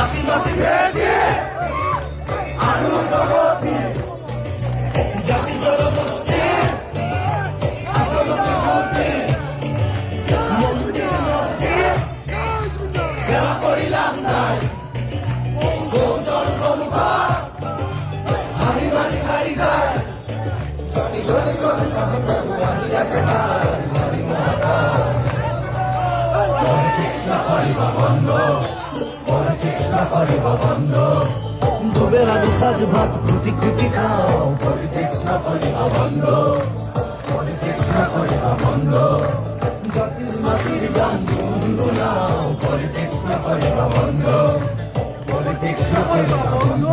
জাতি মাতি ভেদে আনুগমতি জাতি জনগোষ্ঠী আসলতে ভূতি মন্দির মসজিদ সেবা করিলাম নাই গোচর প্রমুখা হারি মারি হারি গায় জানি যদি শোনে তখন তবু আমি আসে Politics না করিবা বন্ধ Politics না করিবা বন্ধ দুবেলা দুসাজ ভাত খুঁটি খুঁটি খাও Politics না করিবা বন্ধ Politics না করিবা বন্ধ জাতির মাটির গান গুনগুনাও Politics না করিবা বন্ধ Politics না করিবা বন্ধ